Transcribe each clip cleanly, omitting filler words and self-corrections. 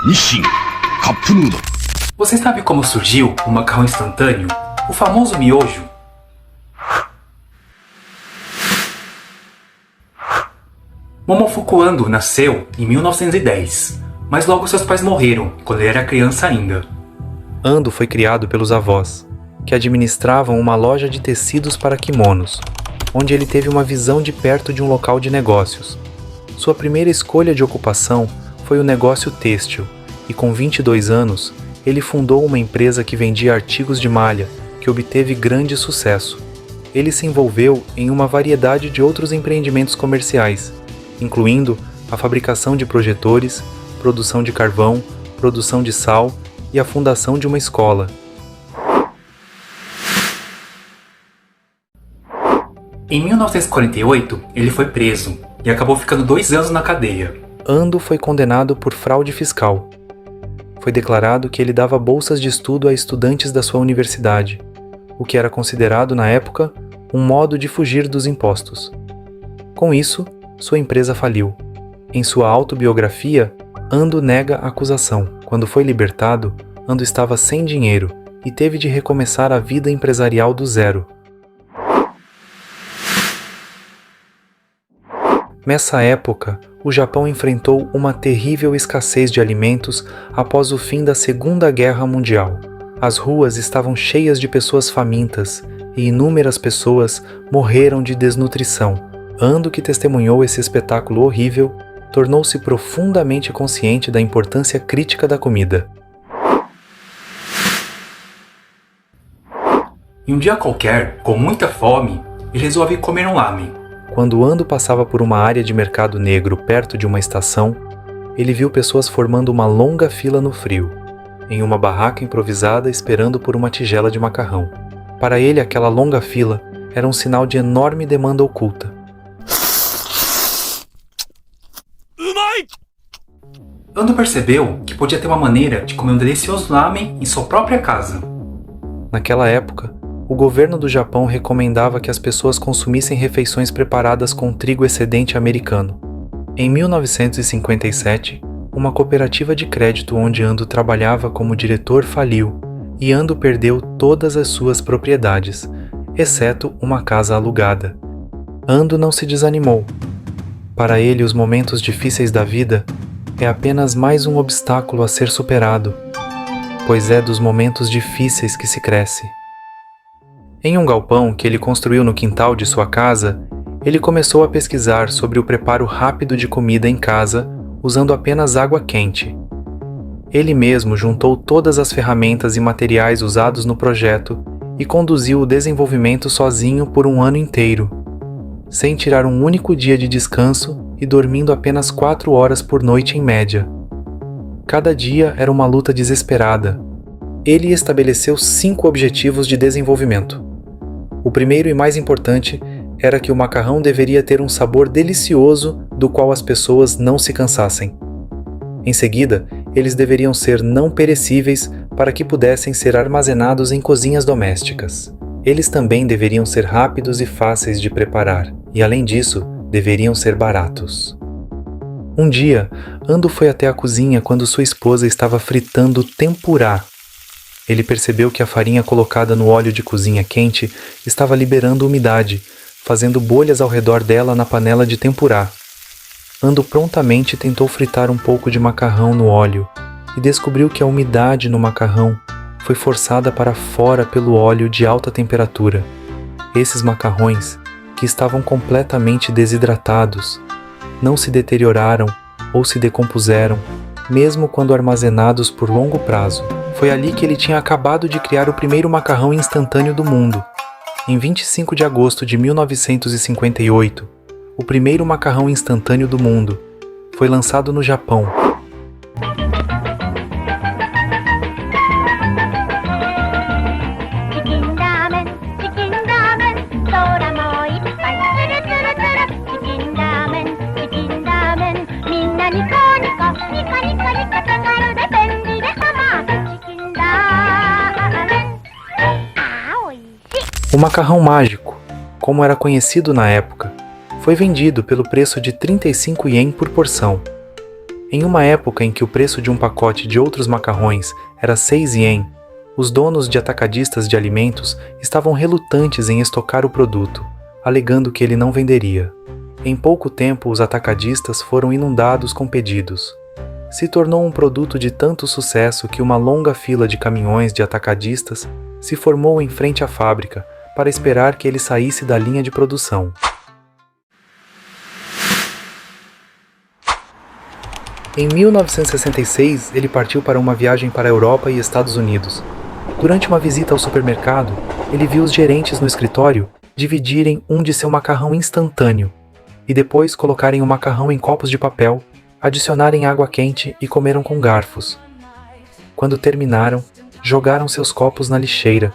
Nissin Cup Noodle. Você sabe como surgiu o macarrão instantâneo? O famoso miojo? Momofuku Ando nasceu em 1910, mas logo seus pais morreram quando ele era criança ainda. Ando foi criado pelos avós, que administravam uma loja de tecidos para kimonos, onde ele teve uma visão de perto de um local de negócios. Sua primeira escolha de ocupação foi o negócio têxtil, e com 22 anos, ele fundou uma empresa que vendia artigos de malha, que obteve grande sucesso. Ele se envolveu em uma variedade de outros empreendimentos comerciais, incluindo a fabricação de projetores, produção de carvão, produção de sal e a fundação de uma escola. Em 1948, ele foi preso e acabou ficando 2 anos na cadeia. Ando foi condenado por fraude fiscal. Foi declarado que ele dava bolsas de estudo a estudantes da sua universidade, o que era considerado na época um modo de fugir dos impostos. Com isso, sua empresa faliu. Em sua autobiografia, Ando nega a acusação. Quando foi libertado, Ando estava sem dinheiro e teve de recomeçar a vida empresarial do zero. Nessa época, o Japão enfrentou uma terrível escassez de alimentos após o fim da Segunda Guerra Mundial. As ruas estavam cheias de pessoas famintas e inúmeras pessoas morreram de desnutrição. Ando, que testemunhou esse espetáculo horrível, tornou-se profundamente consciente da importância crítica da comida. Em um dia qualquer, com muita fome, ele resolve comer um lamen. Quando Ando passava por uma área de mercado negro perto de uma estação, ele viu pessoas formando uma longa fila no frio, em uma barraca improvisada esperando por uma tigela de macarrão. Para ele, aquela longa fila era um sinal de enorme demanda oculta. Ando percebeu que podia ter uma maneira de comer um delicioso lamen em sua própria casa. Naquela época, o governo do Japão recomendava que as pessoas consumissem refeições preparadas com trigo excedente americano. Em 1957, uma cooperativa de crédito onde Ando trabalhava como diretor faliu e Ando perdeu todas as suas propriedades, exceto uma casa alugada. Ando não se desanimou. Para ele, os momentos difíceis da vida é apenas mais um obstáculo a ser superado, pois é dos momentos difíceis que se cresce. Em um galpão que ele construiu no quintal de sua casa, ele começou a pesquisar sobre o preparo rápido de comida em casa, usando apenas água quente. Ele mesmo juntou todas as ferramentas e materiais usados no projeto e conduziu o desenvolvimento sozinho por um ano inteiro, sem tirar um único dia de descanso e dormindo apenas 4 horas por noite em média. Cada dia era uma luta desesperada. Ele estabeleceu 5 objetivos de desenvolvimento. O primeiro e mais importante era que o macarrão deveria ter um sabor delicioso do qual as pessoas não se cansassem. Em seguida, eles deveriam ser não perecíveis para que pudessem ser armazenados em cozinhas domésticas. Eles também deveriam ser rápidos e fáceis de preparar, e além disso, deveriam ser baratos. Um dia, Ando foi até a cozinha quando sua esposa estava fritando tempurá. Ele percebeu que a farinha colocada no óleo de cozinha quente estava liberando umidade, fazendo bolhas ao redor dela na panela de tempurá. Ando prontamente tentou fritar um pouco de macarrão no óleo e descobriu que a umidade no macarrão foi forçada para fora pelo óleo de alta temperatura. Esses macarrões, que estavam completamente desidratados, não se deterioraram ou se decompuseram, mesmo quando armazenados por longo prazo. Foi ali que ele tinha acabado de criar o primeiro macarrão instantâneo do mundo. Em 25 de agosto de 1958, o primeiro macarrão instantâneo do mundo foi lançado no Japão. O macarrão mágico, como era conhecido na época, foi vendido pelo preço de 35 ien por porção. Em uma época em que o preço de um pacote de outros macarrões era 6 ien, os donos de atacadistas de alimentos estavam relutantes em estocar o produto, alegando que ele não venderia. Em pouco tempo, os atacadistas foram inundados com pedidos. Se tornou um produto de tanto sucesso que uma longa fila de caminhões de atacadistas se formou em frente à fábrica para esperar que ele saísse da linha de produção. Em 1966, ele partiu para uma viagem para a Europa e Estados Unidos. Durante uma visita ao supermercado, ele viu os gerentes no escritório dividirem um de seu macarrão instantâneo e depois colocarem o macarrão em copos de papel, adicionarem água quente e comeram com garfos. Quando terminaram, jogaram seus copos na lixeira.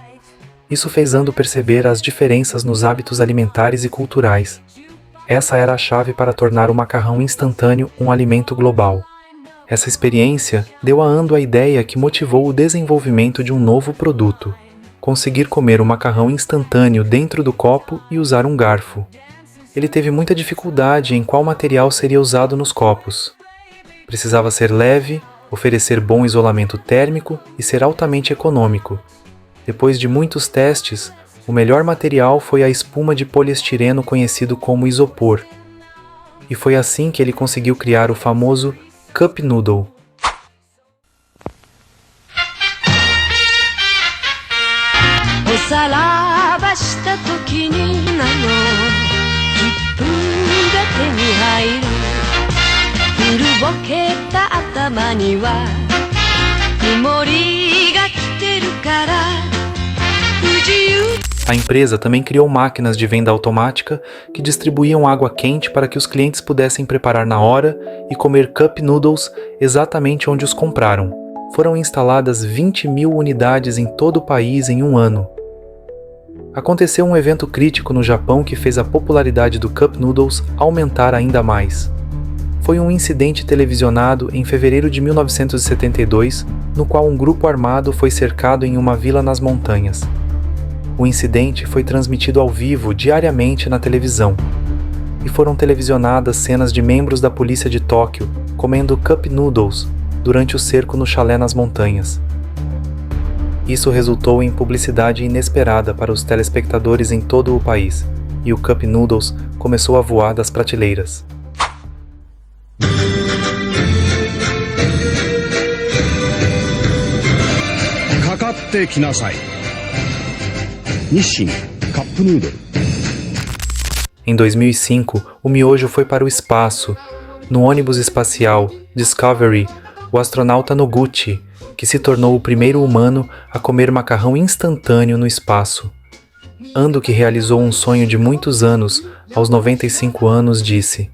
Isso fez Ando perceber as diferenças nos hábitos alimentares e culturais. Essa era a chave para tornar o macarrão instantâneo um alimento global. Essa experiência deu a Ando a ideia que motivou o desenvolvimento de um novo produto: conseguir comer o macarrão instantâneo dentro do copo e usar um garfo. Ele teve muita dificuldade em qual material seria usado nos copos. Precisava ser leve, oferecer bom isolamento térmico e ser altamente econômico. Depois de muitos testes, o melhor material foi a espuma de poliestireno conhecido como isopor. E foi assim que ele conseguiu criar o famoso Cup Noodle. A empresa também criou máquinas de venda automática que distribuíam água quente para que os clientes pudessem preparar na hora e comer Cup Noodles exatamente onde os compraram. Foram instaladas 20.000 unidades em todo o país em um ano. Aconteceu um evento crítico no Japão que fez a popularidade do Cup Noodles aumentar ainda mais. Foi um incidente televisionado em fevereiro de 1972, no qual um grupo armado foi cercado em uma vila nas montanhas. O incidente foi transmitido ao vivo diariamente na televisão, e foram televisionadas cenas de membros da polícia de Tóquio comendo Cup Noodles durante o cerco no chalé nas montanhas. Isso resultou em publicidade inesperada para os telespectadores em todo o país, e o Cup Noodles começou a voar das prateleiras. Em 2005, o miojo foi para o espaço. No ônibus espacial Discovery, o astronauta Noguchi, que se tornou o primeiro humano a comer macarrão instantâneo no espaço. Ando, que realizou um sonho de muitos anos, aos 95 anos, disse: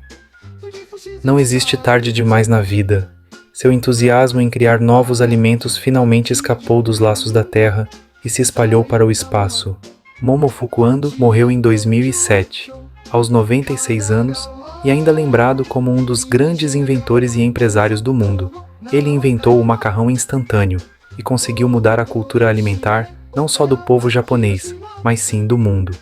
"Não existe tarde demais na vida. Seu entusiasmo em criar novos alimentos finalmente escapou dos laços da Terra e se espalhou para o espaço." Momofuku Ando morreu em 2007, aos 96 anos, e ainda lembrado como um dos grandes inventores e empresários do mundo. Ele inventou o macarrão instantâneo e conseguiu mudar a cultura alimentar não só do povo japonês, mas sim do mundo.